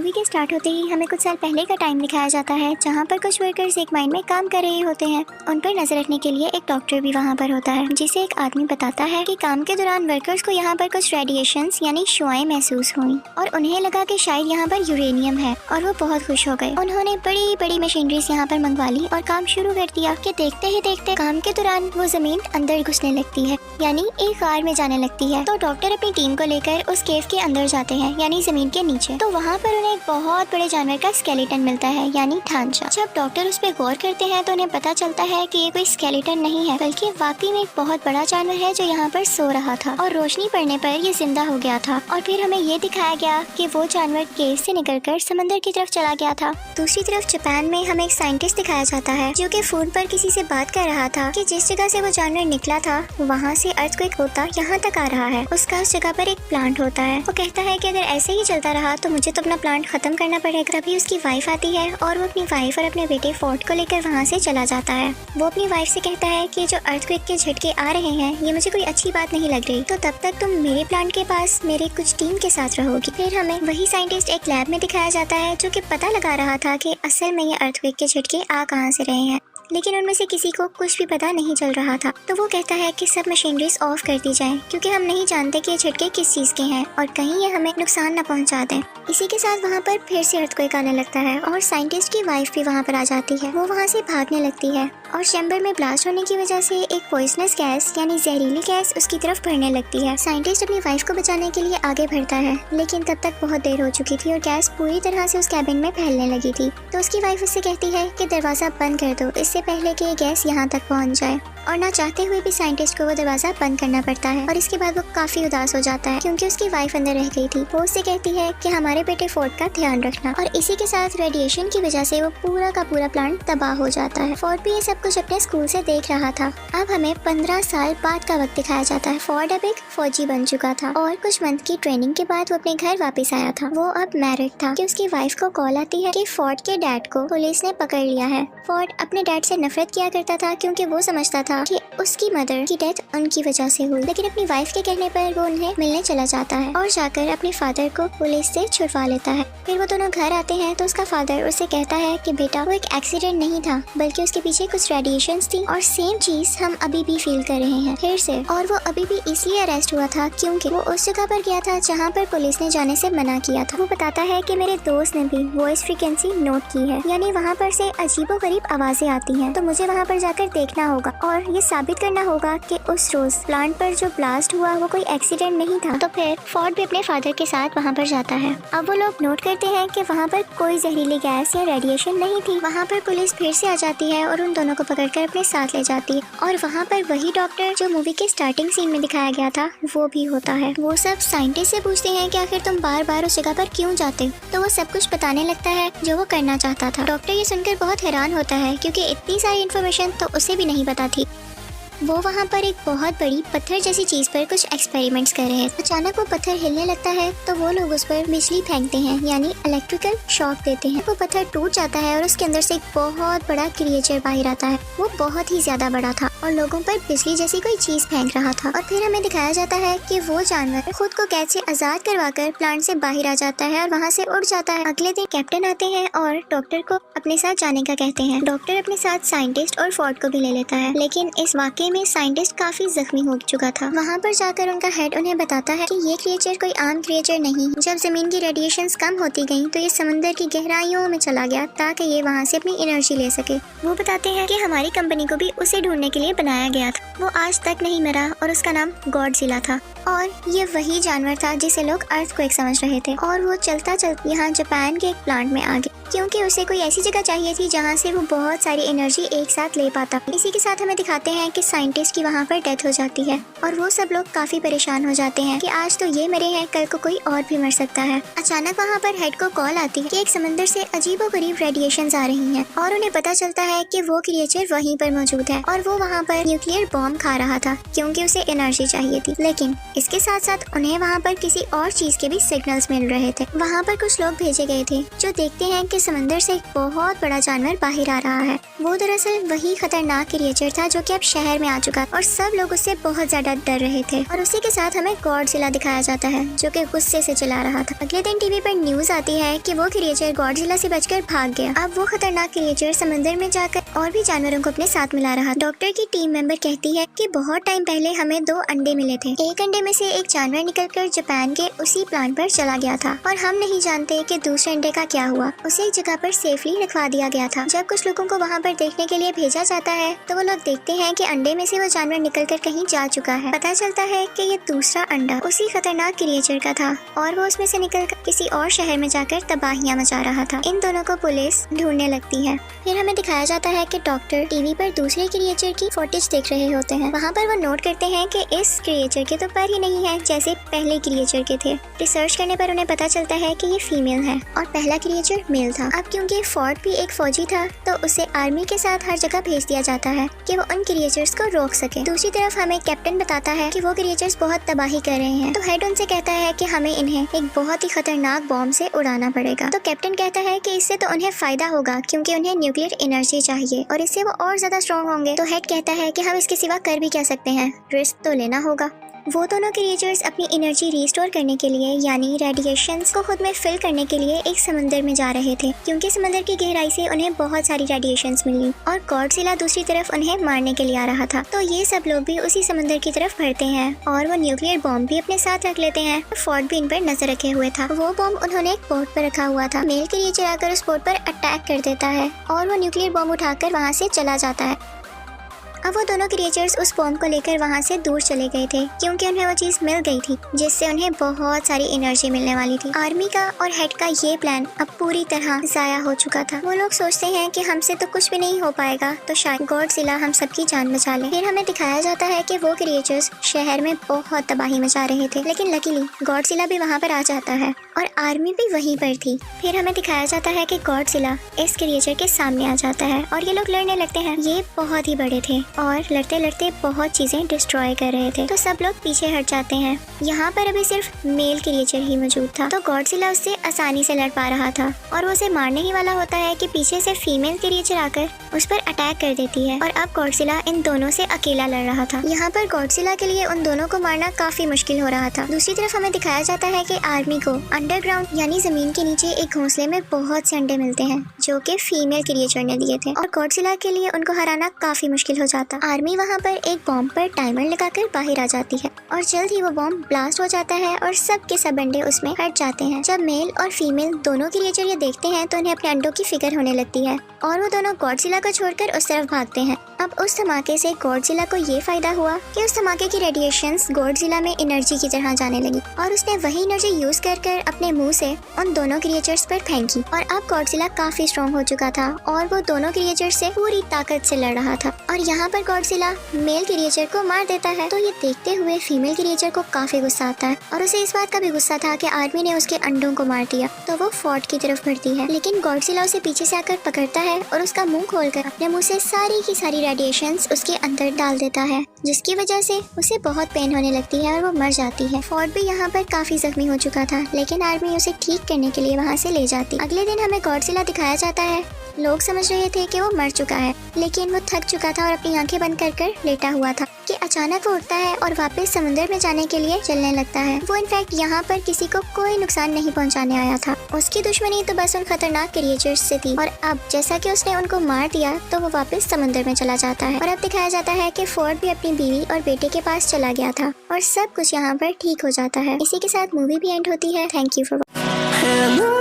Movie के start होते ही हमें कुछ साल पहले का टाइम दिखाया जाता है, जहाँ पर कुछ वर्कर्स एक माइन में काम कर रहे होते हैं। उन पर नजर रखने के लिए एक डॉक्टर भी वहाँ पर होता है, जिसे एक आदमी बताता है कि काम के दौरान वर्कर्स को यहाँ पर कुछ रेडिएशंस यानी शुआएं महसूस हुई और उन्हें लगा कि शायद यहाँ पर यूरेनियम है और वो बहुत खुश हो गए। उन्होंने बड़ी बड़ी मशीनरीज यहाँ पर मंगवा ली और काम शुरू कर दिया कि देखते ही देखते काम के दौरान वो जमीन अंदर घुसने लगती है, यानी एक गार में जाने लगती है। तो डॉक्टर अपनी टीम को लेकर उस केव के अंदर जाते हैं, यानी जमीन के नीचे। तो वहाँ पर उन्हें एक बहुत बड़े जानवर का स्केलेटन मिलता है, यानी ढांचा। जब डॉक्टर उस पर गौर करते हैं तो उन्हें पता चलता है कि ये कोई स्केलेटन नहीं है, बल्कि वाकई में एक बहुत बड़ा जानवर है जो यहाँ पर सो रहा था और रोशनी पड़ने पर ये जिंदा हो गया था। और फिर हमें ये दिखाया गया कि वो जानवर केव से निकलकर समंदर की तरफ चला गया था। दूसरी तरफ जापान में हमें एक साइंटिस्ट दिखाया जाता है जो कि फोन पर किसी से बात कर रहा था कि जिस जगह से वो जानवर निकला था वहाँ से अर्थक्वेक होता यहाँ तक आ रहा है। उसका उस जगह पर एक प्लांट होता है। वो कहता है कि अगर ऐसे ही चलता रहा तो मुझे तो अपना प्लांट खत्म करना पड़ेगा। तभी उसकी वाइफ आती है और वो अपनी वाइफ और अपने बेटे फोर्ट को लेकर वहाँ से चला जाता है। वो अपनी वाइफ से कहता है कि जो अर्थक्वेक के झटके आ रहे हैं ये मुझे कोई अच्छी बात नहीं लग रही, तो तब तक तुम मेरे प्लांट के पास मेरे कुछ टीम के साथ रहोगी। फिर हमें वही साइंटिस्ट एक लैब में दिखाया जाता है जो कि पता लगा रहा था कि असल में ये अर्थक्वेक के झटके आ कहाँ से रहे हैं, लेकिन उनमें से किसी को कुछ भी पता नहीं चल रहा था। तो वो कहता है कि सब मशीनरीज ऑफ कर दी जाएं, क्योंकि हम नहीं जानते कि ये झटके किस चीज के हैं और कहीं ये हमें नुकसान न पहुंचा दें। इसी के साथ वहाँ पर फिर से अर्थक्वेक आने लगता है और साइंटिस्ट की वाइफ भी वहाँ पर आ जाती है। वो वहाँ से भागने लगती है और चैम्बर में ब्लास्ट होने की वजह से एक पॉइजनस गैस यानी जहरीली गैस उसकी तरफ बढ़ने लगती है। साइंटिस्ट अपनी वाइफ को बचाने के लिए आगे बढ़ता है, लेकिन तब तक बहुत देर हो चुकी थी और गैस पूरी तरह से उस कैबिन में फैलने लगी थी। तो उसकी वाइफ उससे कहती है कि दरवाजा बंद कर दो, इससे पहले कि ये गैस यहाँ तक पहुँच जाए। और ना चाहते हुए भी साइंटिस्ट को वो दरवाजा बंद करना पड़ता है और इसके बाद वो काफी उदास हो जाता है क्योंकि उसकी वाइफ अंदर रह गई थी। वो उससे कहती है कि हमारे बेटे फोर्ट का ध्यान रखना, और इसी के साथ रेडिएशन की वजह से वो पूरा का पूरा प्लांट तबाह हो जाता है। फोर्ट भी ये सब कुछ अपने स्कूल से देख रहा था। अब हमें 15 साल बाद का वक्त दिखाया जाता है। फोर्ट अब एक फौजी बन चुका था और कुछ मंथ की ट्रेनिंग के बाद वो अपने घर वापस आया था। वो अब मैरिड था कि उसकी वाइफ को कॉल आती है कि फोर्ट के डैड को पुलिस ने पकड़ लिया है। फोर्ट अपने डैड से नफरत किया करता था क्योंकि वो समझता था कि उसकी मदर की डेथ उनकी वजह से हुई, लेकिन अपनी वाइफ के कहने पर वो उन्हें मिलने चला जाता है और जाकर अपने फादर को पुलिस से छुड़वा लेता है। फिर वो दोनों घर आते हैं तो उसका फादर उससे कहता है कि बेटा वो एक एक्सीडेंट नहीं था, बल्कि उसके पीछे कुछ रेडिएशंस थी और सेम चीज हम अभी भी फील कर रहे हैं फिर से। और वो अभी भी इसलिए अरेस्ट हुआ था क्योंकि वो उस जगह पर गया था जहाँ पर पुलिस ने जाने से मना किया था। वो बताता है कि मेरे दोस्त ने भी वॉइस फ्रीक्वेंसी नोट की है, यानी वहाँ पर से अजीबोगरीब आवाजें आती हैं, तो मुझे वहाँ पर जाकर देखना होगा और ये साबित करना होगा कि उस रोज प्लांट पर जो ब्लास्ट हुआ वो कोई एक्सीडेंट नहीं था। तो फिर फोर्ट भी अपने फादर के साथ वहाँ पर जाता है। अब वो लोग नोट करते हैं कि वहाँ पर कोई जहरीली गैस या रेडिएशन नहीं थी। वहाँ पर पुलिस फिर से आ जाती है और उन दोनों को पकड़कर अपने साथ ले जाती है और वहाँ पर वही डॉक्टर जो मूवी के स्टार्टिंग सीन में दिखाया गया था वो भी होता है। वो सब साइंटिस्ट से पूछते हैं कि आखिर तुम बार बार उस जगह पर क्यों जाते हो, तो वो सब कुछ बताने लगता है जो वो करना चाहता था। डॉक्टर ये सुनकर बहुत हैरान होता है क्योंकि इतनी सारी इन्फॉर्मेशन तो उसे भी नहीं पता थी। वो वहाँ पर एक बहुत बड़ी पत्थर जैसी चीज पर कुछ एक्सपेरिमेंट्स कर रहे हैं। अचानक वो पत्थर हिलने लगता है तो वो लोग उस पर बिजली फेंकते हैं, यानी इलेक्ट्रिकल शॉक देते हैं। वो पत्थर टूट जाता है और उसके अंदर से एक बहुत बड़ा क्रिएचर बाहर आता है। वो बहुत ही ज्यादा बड़ा था और लोगों पर बिजली जैसी कोई चीज फेंक रहा था। और फिर हमें दिखाया जाता है कि वो जानवर खुद को कैद से आजाद करवाकर प्लांट से बाहर आ जाता है और वहाँ से उड़ जाता है। अगले दिन कैप्टन आते हैं और डॉक्टर को अपने साथ जाने का कहते हैं। डॉक्टर अपने साथ साइंटिस्ट और फोर्ट को भी ले लेता है, लेकिन इस वाकये में साइंटिस्ट काफी जख्मी हो चुका था। वहाँ पर जाकर उनका हेड उन्हें बताता है कि ये क्रिएचर कोई आम क्रिएचर नहीं। जब जमीन की रेडिएशंस कम होती गई तो ये समंदर की गहराइयों में चला गया ताकि ये वहाँ से अपनी एनर्जी ले सके। वो बताते हैं कि हमारी कंपनी को भी उसे ढूंढने के लिए बनाया गया था। वो आज तक नहीं मरा और उसका नाम गॉडजिला था और ये वही जानवर था जिसे लोग अर्थक्वेक समझ रहे थे। और वो चलता चलता यहाँ जापान के एक प्लांट में आ गया क्योंकि उसे कोई ऐसी जगह चाहिए थी जहाँ से वो बहुत सारी एनर्जी एक साथ ले पाता। इसी के साथ हमें दिखाते हैं कि साइंटिस्ट की वहाँ पर डेथ हो जाती है और वो सब लोग काफी परेशान हो जाते हैं कि आज तो ये मरे हैं, कल को कोई और भी मर सकता है। अचानक वहाँ पर हेड को कॉल आती है कि एक समंदर से अजीबोगरीब रेडिएशंस आ रही हैं और उन्हें पता चलता है कि वो क्रिएचर वहीं पर मौजूद है और वो वहाँ पर न्यूक्लियर बॉम्ब खा रहा था क्योंकि उसे एनर्जी चाहिए थी। लेकिन इसके साथ साथ उन्हें वहाँ पर किसी और चीज के भी सिग्नल्स मिल रहे थे। वहाँ पर कुछ लोग भेजे गए थे जो देखते हैं कि कि समंदर से एक बहुत बड़ा जानवर बाहर आ रहा है। वो दरअसल वही खतरनाक क्रिएचर था जो कि अब शहर में आ चुका और सब लोग उससे बहुत ज्यादा डर रहे थे। और उसी के साथ हमें गॉडजिला दिखाया जाता है जो कि गुस्से से चिल्ला रहा था। अगले दिन टीवी पर न्यूज आती है कि वो क्रिएचर गॉडजिला से बचकर भाग गया। अब वो खतरनाक क्रिएचर समंदर में जाकर और भी जानवरों को अपने साथ मिला रहा। डॉक्टर की टीम मेंबर कहती है कि बहुत टाइम पहले हमें 2 अंडे मिले थे। एक अंडे में से एक जानवर निकलकर जापान के उसी प्लांट पर चला गया था और हम नहीं जानते कि दूसरे अंडे का क्या हुआ। उसे एक जगह पर सेफली रखवा दिया गया था। जब कुछ लोगों को वहाँ पर देखने के लिए भेजा जाता है तो वो लोग देखते हैं कि अंडे में से वो जानवर निकलकर कहीं जा चुका है। पता चलता है कि ये दूसरा अंडा उसी खतरनाक क्रिएचर का था और वो उसमें से निकलकर किसी और शहर में जाकर तबाहियां मचा रहा था। इन दोनों को पुलिस ढूंढने लगती है। फिर हमें दिखाया जाता है कि डॉक्टर टीवी पर दूसरे क्रिएचर की फुटेज देख रहे होते हैं। वहाँ पर वो नोट करते हैं कि इस क्रिएचर के तो पर ही नहीं है जैसे पहले क्रिएचर के थे। रिसर्च करने पर उन्हें पता चलता है कि ये फीमेल है और पहला क्रिएचर मेल था। अब क्योंकि फोर्ड भी एक फौजी था तो उसे आर्मी के साथ हर जगह भेज दिया जाता है कि वो उन क्रिएचर्स को रोक सके। दूसरी तरफ हमें कैप्टन बताता है कि वो क्रिएचर्स बहुत तबाही कर रहे हैं। तो हेड उनसे कहता है कि हमें इन्हें एक बहुत ही खतरनाक बॉम्ब से उड़ाना पड़ेगा। तो कैप्टन कहता है कि इससे तो उन्हें फायदा होगा क्योंकि उन्हें न्यूक्लियर एनर्जी चाहिए और इससे वो और ज्यादा स्ट्रॉन्ग होंगे। तो हेड कहता है कि हम इसके सिवा कर भी क्या सकते हैं, रिस्क तो लेना होगा। वो दोनों क्रिएचर्स अपनी एनर्जी रिस्टोर करने के लिए यानी रेडिएशंस को खुद में फिल करने के लिए एक समंदर में जा रहे थे क्योंकि समंदर की गहराई से उन्हें बहुत सारी रेडिएशंस मिली और गॉडजिला दूसरी तरफ उन्हें मारने के लिए आ रहा था। तो ये सब लोग भी उसी समंदर की तरफ बढ़ते हैं और वो न्यूक्लियर बॉम्ब भी अपने साथ रख लेते हैं। फोर्ड भी इन पर नजर रखे हुए था। वो बॉम्ब उन्होंने एक बोट पर रखा हुआ था। मेल क्रिएचर आकर उस बोट पर अटैक कर देता है और वो न्यूक्लियर बॉम्ब उठाकर वहाँ से चला जाता है। अब वो दोनों क्रिएचर्स उस बॉम्ब को लेकर वहाँ से दूर चले गए थे क्योंकि उन्हें वो चीज मिल गई थी जिससे उन्हें बहुत सारी एनर्जी मिलने वाली थी। आर्मी का और हेड का ये प्लान अब पूरी तरह जाया हो चुका था। वो लोग सोचते हैं कि हमसे तो कुछ भी नहीं हो पाएगा तो शायद गॉडजिला हम सबकी जान बचा ले। फिर हमें दिखाया जाता है कि वो क्रिएचर्स शहर में बहुत तबाही मचा रहे थे लेकिन लकीली गॉडजिला भी वहाँ पर आ जाता है और आर्मी भी वहीं पर थी। फिर हमें दिखाया जाता है कि गॉडजिला इस क्रिएचर के सामने आ जाता है और ये लोग लड़ने लगते हैं। ये बहुत ही बड़े थे और लड़ते लड़ते बहुत चीजें डिस्ट्रॉय कर रहे थे तो सब लोग पीछे हट जाते हैं। यहाँ पर अभी सिर्फ मेल क्रिएचर ही मौजूद था तो गॉडजिला उससे आसानी से लड़ पा रहा था और वो उसे मारने ही वाला होता है कि पीछे से फीमेल क्रिएचर आकर उस पर अटैक कर देती है और अब गॉडजिला इन दोनों से अकेला लड़ रहा था। यहाँ पर गॉडजिला के लिए उन दोनों को मारना काफी मुश्किल हो रहा था। दूसरी तरफ हमें दिखाया जाता है कि आर्मी को अंडरग्राउंड यानी जमीन के नीचे एक घोंसले में बहुत से अंडे मिलते हैं जो कि फीमेल क्रिएचर ने दिए थे और गॉडजिला के लिए उनको हराना काफी मुश्किल हो जाता। आर्मी वहाँ पर एक बॉम्ब पर टाइमर लगाकर बाहर आ जाती है और जल्द ही वो बॉम्ब ब्लास्ट हो जाता है और सब के सब अंडे उसमें हट जाते हैं। जब मेल और फीमेल दोनों क्रिएचर ये देखते हैं तो उन्हें अपने अंडों की फिक्र होने लगती है और वो दोनों गॉडजिला को छोड़कर उस तरफ भागते हैं। अब उस धमाके से गॉडजिला को ये फायदा हुआ कि उस धमाके की रेडिएशंस गॉडजिला में एनर्जी की तरह जाने लगी और उसने वही एनर्जी यूज कर अपने मुंह से उन दोनों क्रिएचर्स पर फेंकी और अब गॉडजिला काफी स्ट्रॉन्ग हो चुका था और वो दोनों क्रिएचर से पूरी ताकत से लड़ रहा था। और यहाँ पर गॉडजिला मेल क्रिएचर को मार देता है तो ये देखते हुए फीमेल क्रिएचर को काफी गुस्सा आता है और उसे इस बात का भी गुस्सा था कि आर्मी ने उसके अंडों को मार दिया तो वो फोर्ट की तरफ बढ़ती है। लेकिन गॉडजिला उसे पीछे से आकर पकड़ता है और उसका मुंह खोलकर अपने मुंह से सारी की सारी रेडिएशंस उसके अंदर डाल देता है जिसकी वजह से उसे बहुत पेन होने लगती है और वो मर जाती है। फोर्ट भी यहाँ पर काफी जख्मी हो चुका था लेकिन आर्मी उसे ठीक करने के लिए वहाँ से ले जाती। अगले दिन हमें गॉडजिला दिखाया जाता है। लोग समझ रहे थे कि वो मर चुका है लेकिन वो थक चुका था और अपनी आंखें बंद कर लेटा हुआ था कि अचानक वो उठता है और वापस समुद्र में जाने के लिए चलने लगता है। वो इनफैक्ट यहाँ पर किसी को कोई नुकसान नहीं पहुँचाने आया था। उसकी दुश्मनी तो बस उन खतरनाक क्रिएचर्स से थी और अब जैसा कि उसने उनको मार दिया तो वो वापस समुद्र में चला जाता है। और अब दिखाया जाता है कि फोर्ड भी अपनी बीवी और बेटे के पास चला गया था और सब कुछ यहाँ पर ठीक हो जाता है। इसी के साथ मूवी भी एंड होती है। Thank you for